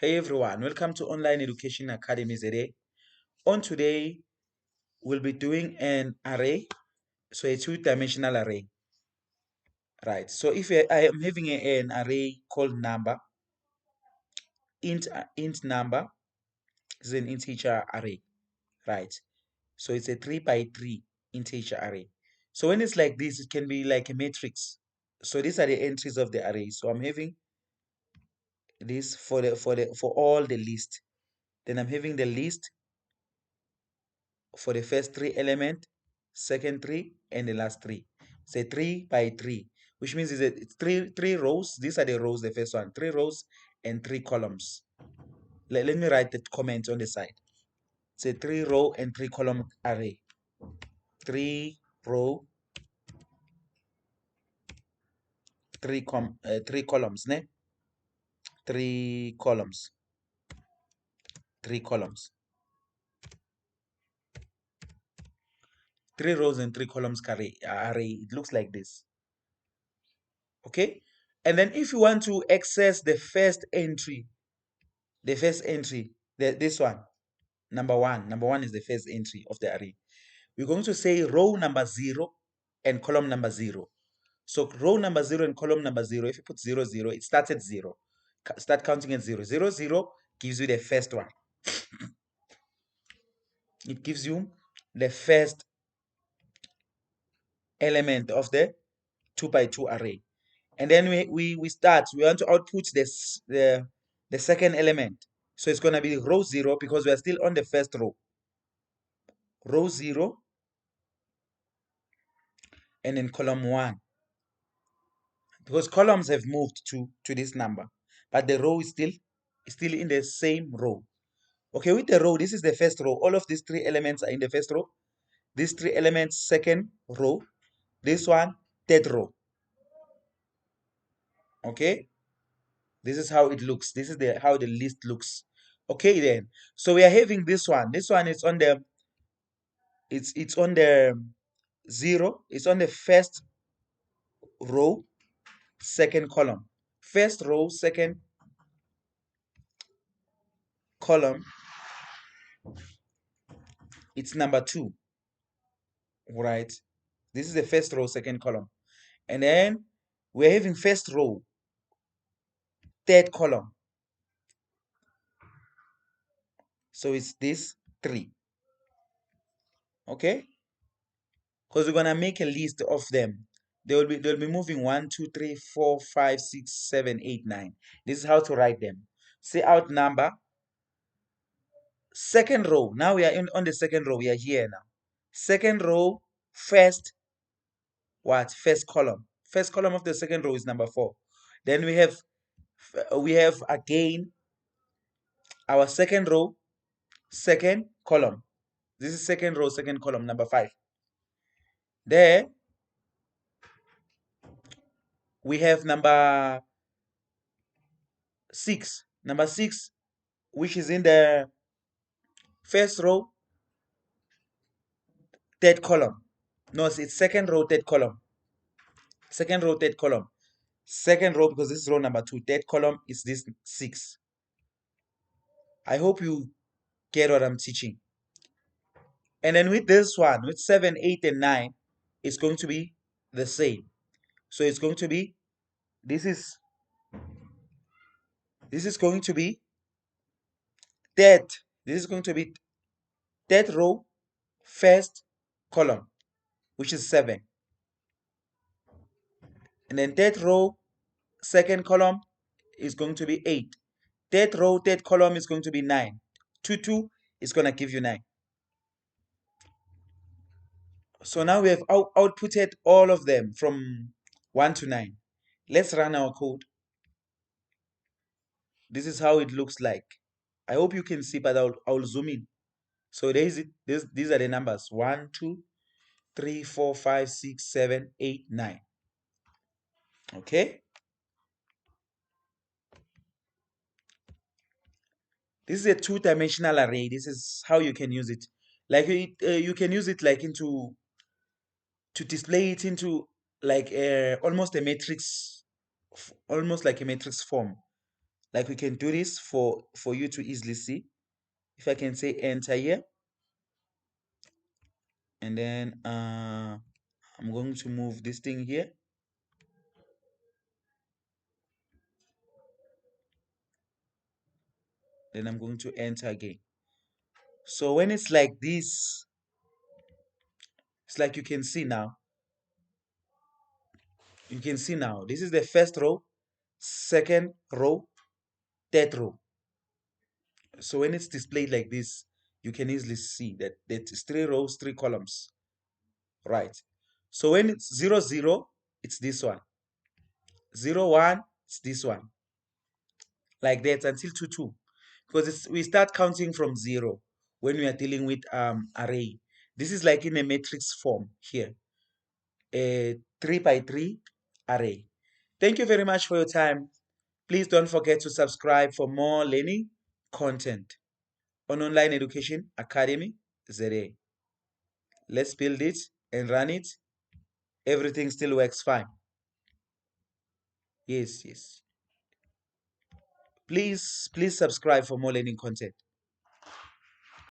Hey everyone, welcome to Online Education Academy ZA. On today, we'll be doing an array, so a two-dimensional array, right? So if I am having an array called number, int number is an integer array, right? So it's a 3 by 3 integer array. So when it's like this, it can be like a matrix. So these are the entries of the array. So I'm having this for all the list. Then I'm having the list for the first three element, second three, and the last three. Say 3 by 3, which means it's three rows. These are the rows, the first one, 3 rows and 3 columns. Let me write the comment on the side. Say 3 row and 3 column array. 3 row, 3 columns, ne? 3 columns, 3 columns. 3 rows and 3 columns array. It looks like this. Okay? And then if you want to access the first entry, this one, number one is the first entry of the array. We're going to say row number 0 and column number 0. So row number 0 and column number 0, if you put 0, 0, it starts at 0. Start counting at 0. 0, 0 gives you the first one. It gives you the first element of the 2 by 2 array. And then we want to output the second element. So it's going to be row 0 because we are still on the first row. Row 0 and then column 1. Because columns have moved to this number, but the row is still in the same row. Okay, with the row, this is the first row. All of these 3 elements are in the first row. These 3 elements, second row. This one, third row. Okay, this is how it looks. This is how the list looks. Okay, then. So we are having this one. This one is on the it's on the 0. It's on the first row, second column. First row, second column, it's number 2, right? This is the first row, second column. And then we're having first row, third column. So it's this 3. Okay? Because we're gonna make a list of them. They'll be moving 1, 2, 3, 4, 5, 6, 7, 8, 9. This is how to write them. Say out number. Second row. Now we are on the second row. We are here now. Second row, first what? First column. First column of the second row is number 4. Then we have again our second row, second column. This is second row, second column, number 5. There we have number 6. Number 6, which is in the first row, third column. No, it's second row, third column. Second row, third column. Second row, because this is row number 2. Third column is this 6. I hope you get what I'm teaching. And then with this one, with 7, 8, and 9, it's going to be the same. So it's going to be, this is going to be third. This is going to be third row, first column, which is 7. And then third row, second column is going to be 8. Third row, third column is going to be 9. 2, 2 is going to give you 9. So now we have outputted all of them from 1 to 9. Let's run our code. This is how it looks like. I hope you can see, but I'll zoom in. So these are the numbers: 1, 2, 3, 4, 5, 6, 7, 8, 9. Okay. This is a two-dimensional array. This is how you can use it. Like you can use it like to display it into like almost a matrix, almost like a matrix form. Like we can do this for you to easily see. If I can say enter here, and then I'm going to move this thing here. Then I'm going to enter again. So when it's like this, it's like you can see now. You can see now. This is the first row, second row, third row. So when it's displayed like this, you can easily see that it's 3 rows, 3 columns, right? So when it's 0, 0, it's this one. 0, 1, it's this one. Like that until 2, 2. Because we start counting from 0 when we are dealing with array. This is like in a matrix form here. A 3 by 3 array. Thank you very much for your time. Please don't forget to subscribe for more learning content on Online Education Academy ZA. Let's build it and run it. Everything still works fine. Yes, yes. Please subscribe for more learning content.